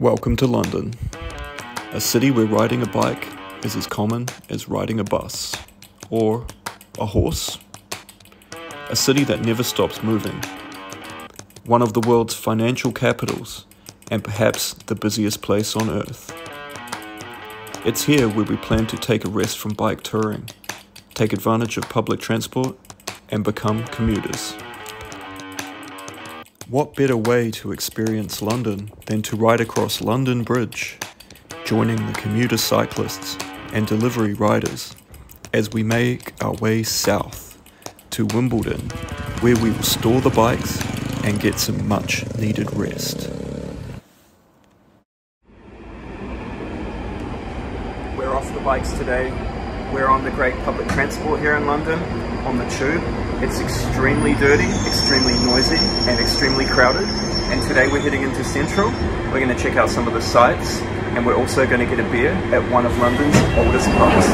Welcome to London, a city where riding a bike is as common as riding a bus, or a horse. A city that never stops moving. One of the world's financial capitals, and perhaps the busiest place on earth. It's here where we plan to take a rest from bike touring, take advantage of public transport, and become commuters. What better way to experience London than to ride across London Bridge, joining the commuter cyclists and delivery riders as we make our way south to Wimbledon, where we will store the bikes and get some much needed rest. We're off the bikes today. We're on the great public transport here in London, on the tube. It's extremely dirty, extremely noisy, and extremely crowded. And today we're heading into Central. We're going to check out some of the sights, and we're also going to get a beer at one of London's oldest pubs.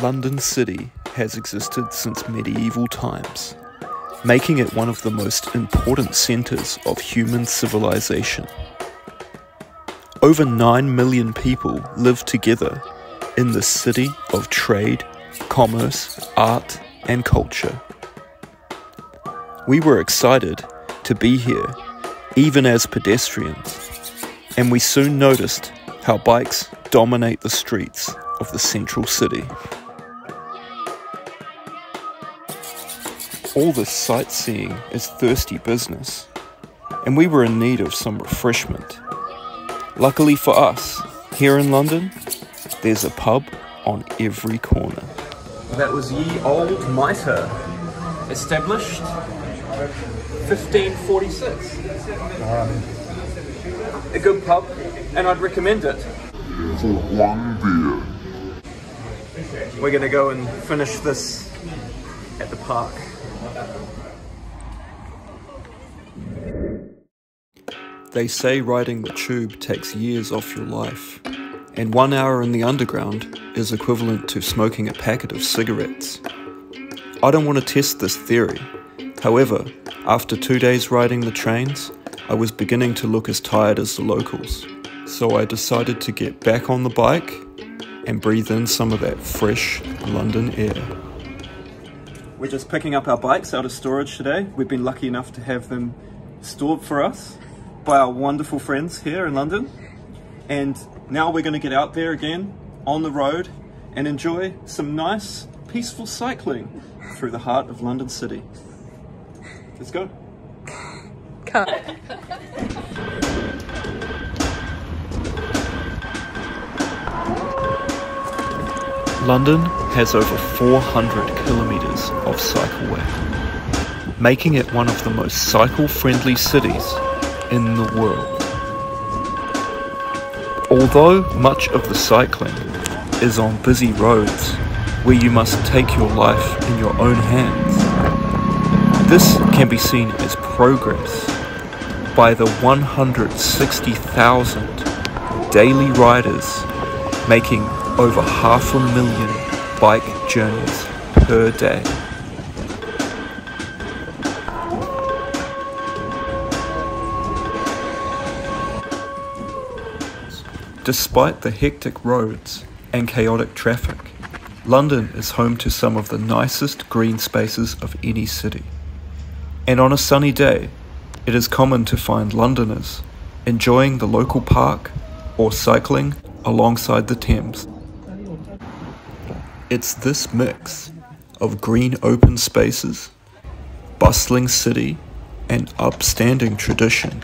London City has existed since medieval times, making it one of the most important centres of human civilization. Over 9 million people live together in the city of trade, commerce, art, and culture. We were excited to be here, even as pedestrians, and we soon noticed how bikes dominate the streets of the central city. All this sightseeing is thirsty business, and we were in need of some refreshment. Luckily for us, here in London, there's a pub on every corner. That was Ye Old Mitre, established 1546. A good pub, and I'd recommend it. For one beer. We're gonna go and finish this at the park. They say riding the tube takes years off your life, and 1 hour in the underground is equivalent to smoking a packet of cigarettes. I don't want to test this theory. However, after 2 days riding the trains, I was beginning to look as tired as the locals. So I decided to get back on the bike and breathe in some of that fresh London air. We're just picking up our bikes out of storage today. We've been lucky enough to have them stored for us by our wonderful friends here in London. And now we're going to get out there again on the road and enjoy some nice, peaceful cycling through the heart of London City. Let's go. Cut. London has over 400 kilometres of cycleway, making it one of the most cycle-friendly cities in the world. Although much of the cycling is on busy roads where you must take your life in your own hands, this can be seen as progress by the 160,000 daily riders making over 500,000 bike journeys per day. Despite the hectic roads and chaotic traffic, London is home to some of the nicest green spaces of any city. And on a sunny day, it is common to find Londoners enjoying the local park or cycling alongside the Thames. It's this mix of green open spaces, bustling city, and upstanding tradition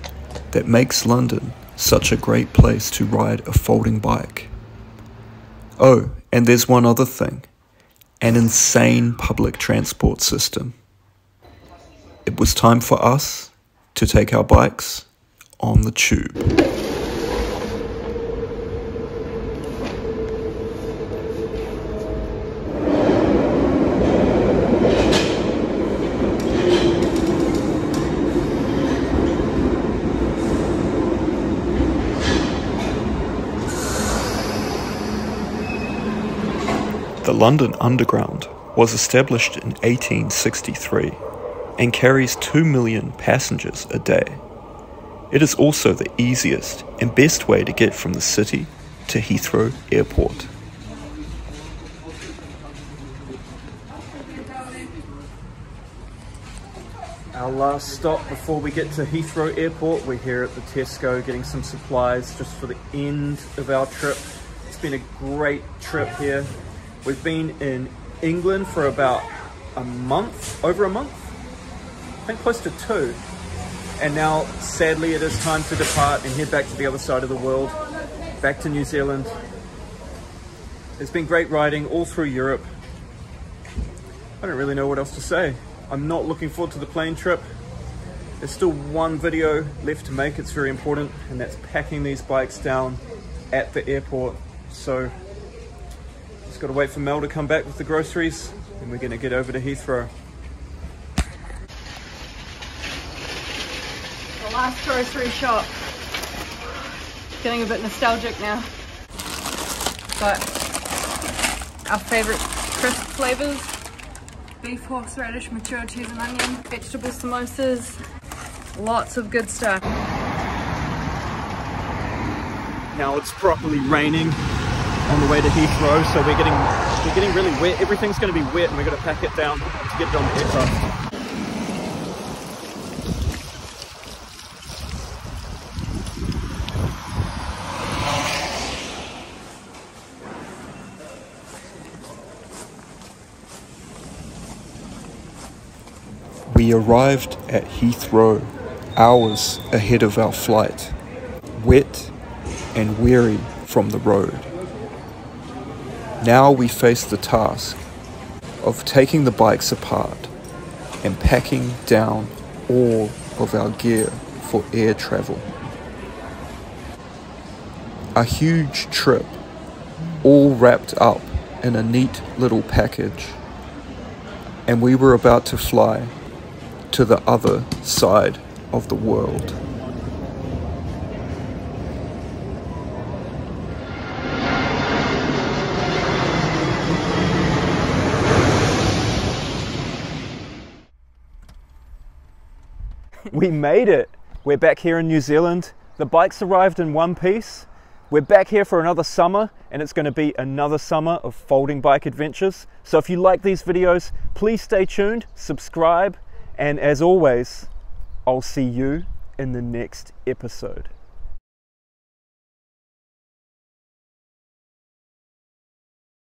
that makes London such a great place to ride a folding bike. Oh, and there's one other thing, an insane public transport system. It was time for us to take our bikes on the tube. The London Underground was established in 1863 and carries 2 million passengers a day. It is also the easiest and best way to get from the city to Heathrow Airport. Our last stop before we get to Heathrow Airport, we're here at the Tesco getting some supplies just for the end of our trip. It's been a great trip here. We've been in England for about a month, over a month, I think close to 2. And now, sadly, it is time to depart and head back to the other side of the world, back to New Zealand. It's been great riding all through Europe. I don't really know what else to say. I'm not looking forward to the plane trip. There's still one video left to make. It's very important, and that's packing these bikes down at the airport. So just got to wait for Mel to come back with the groceries, and we're going to get over to Heathrow. The last grocery shop. Getting a bit nostalgic now. But our favourite crisp flavours: beef, horseradish, mature cheese and onion, vegetable samosas, lots of good stuff. Now it's properly raining on the way to Heathrow, so we're getting really wet. Everything's going to be wet, and we're going to pack it down to get it on the aircraft. We arrived at Heathrow hours ahead of our flight, wet and weary from the road. Now we face the task of taking the bikes apart and packing down all of our gear for air travel. A huge trip, all wrapped up in a neat little package, and we were about to fly to the other side of the world. We made it! We're back here in New Zealand. The bikes arrived in one piece. We're back here for another summer, and it's going to be another summer of folding bike adventures. So if you like these videos, please stay tuned, subscribe, and as always, I'll see you in the next episode.